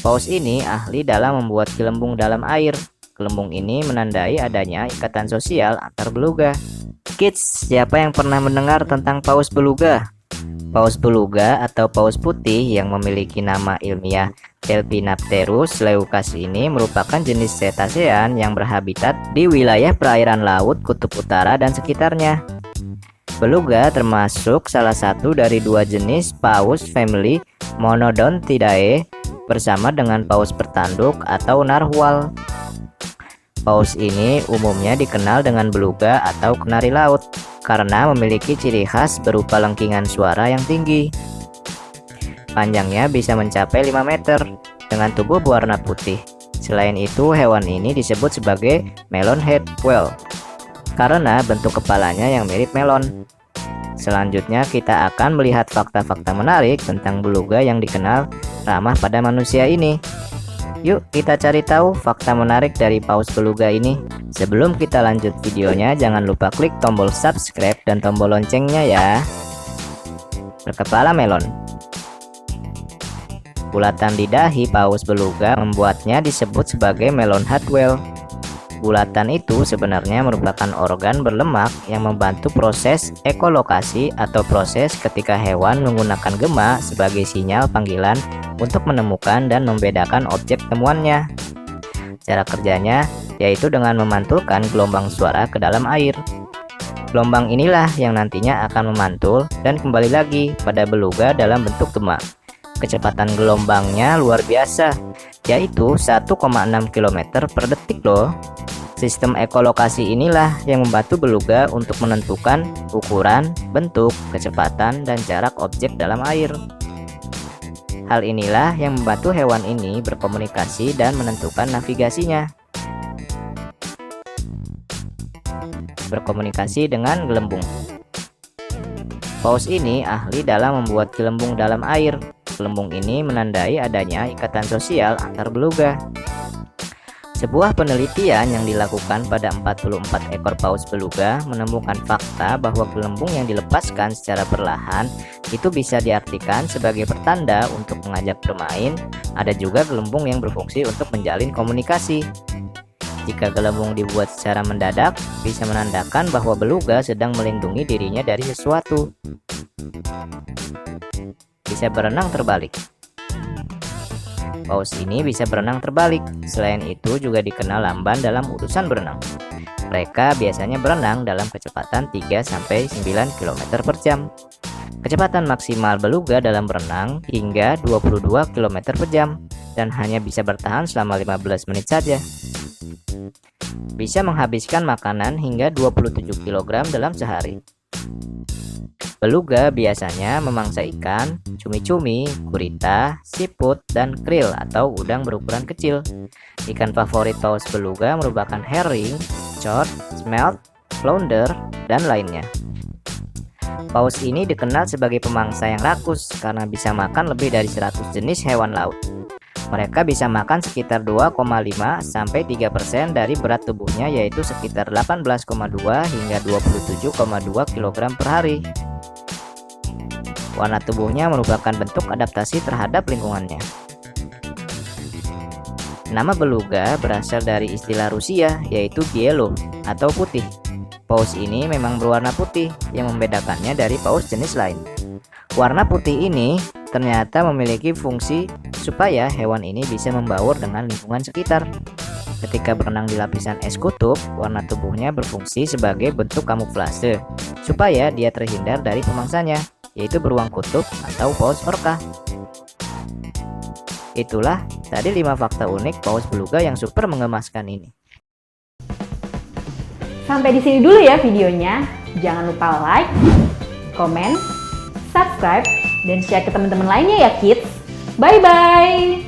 Paus ini ahli dalam membuat gelembung dalam air. Gelembung ini menandai adanya ikatan sosial antar beluga. Kids, siapa yang pernah mendengar tentang paus beluga? Paus beluga atau paus putih yang memiliki nama ilmiah Delphinapterus leucas ini merupakan jenis cetacean yang berhabitat di wilayah perairan laut Kutub Utara dan sekitarnya. Beluga termasuk salah satu dari dua jenis paus famili Monodontidae bersama dengan paus bertanduk atau narwhal. Paus ini umumnya dikenal dengan beluga atau kenari laut karena memiliki ciri khas berupa lengkingan suara yang tinggi. Panjangnya bisa mencapai 5 meter dengan tubuh berwarna putih. Selain itu, hewan ini disebut sebagai melonhead whale karena bentuk kepalanya yang mirip melon. Selanjutnya kita akan melihat fakta-fakta menarik tentang beluga yang dikenal ramah pada manusia ini. Yuk kita cari tahu fakta menarik dari paus beluga ini. Sebelum kita lanjut videonya, jangan lupa klik tombol subscribe dan tombol loncengnya ya. Berkepala melon. Bulatan di dahi paus beluga membuatnya disebut sebagai melonhead whale. Bulatan itu sebenarnya merupakan organ berlemak yang membantu proses ekolokasi atau proses ketika hewan menggunakan gema sebagai sinyal panggilan untuk menemukan dan membedakan objek temuannya. Cara kerjanya yaitu dengan memantulkan gelombang suara ke dalam air. Gelombang inilah yang nantinya akan memantul dan kembali lagi pada beluga dalam bentuk gema. Kecepatan gelombangnya luar biasa, yaitu 1,6 km per detik loh. Sistem ekolokasi inilah yang membantu beluga untuk menentukan ukuran, bentuk, kecepatan, dan jarak objek dalam air. Hal inilah yang membantu hewan ini berkomunikasi dan menentukan navigasinya. Berkomunikasi dengan gelembung. Paus ini ahli dalam membuat gelembung dalam air. Gelembung ini menandai adanya ikatan sosial antar beluga. Sebuah penelitian yang dilakukan pada 44 ekor paus beluga menemukan fakta bahwa gelembung yang dilepaskan secara perlahan itu bisa diartikan sebagai pertanda untuk mengajak bermain. Ada juga gelembung yang berfungsi untuk menjalin komunikasi. Jika gelembung dibuat secara mendadak, bisa menandakan bahwa beluga sedang melindungi dirinya dari sesuatu. Bisa berenang terbalik. Paus ini bisa berenang terbalik. Selain itu juga dikenal lamban dalam urusan berenang. Mereka biasanya berenang dalam kecepatan 3-9 km per jam. Kecepatan maksimal beluga dalam berenang hingga 22 km per jam dan hanya bisa bertahan selama 15 menit saja. Bisa menghabiskan makanan hingga 27 kg dalam sehari. Beluga biasanya memangsa ikan, cumi-cumi, gurita, siput, dan krill atau udang berukuran kecil. Ikan favorit paus beluga merupakan herring, cod, smelt, flounder, dan lainnya. Paus ini dikenal sebagai pemangsa yang rakus karena bisa makan lebih dari 100 jenis hewan laut. Mereka bisa makan sekitar 2,5-3% dari berat tubuhnya, yaitu sekitar 18,2 hingga 27,2 kg per hari. Warna tubuhnya merupakan bentuk adaptasi terhadap lingkungannya. Nama beluga berasal dari istilah Rusia, yaitu bielo atau putih. Paus ini memang berwarna putih yang membedakannya dari paus jenis lain. Warna putih ini ternyata memiliki fungsi supaya hewan ini bisa membaur dengan lingkungan sekitar. Ketika berenang di lapisan es kutub, warna tubuhnya berfungsi sebagai bentuk kamuflase supaya dia terhindar dari pemangsanya, yaitu beruang kutub atau paus orca. Itulah tadi 5 fakta unik paus beluga yang super mengemaskan ini. Sampai di sini dulu ya videonya. Jangan lupa like, komen, subscribe, dan share ke teman-teman lainnya ya kids. Bye-bye!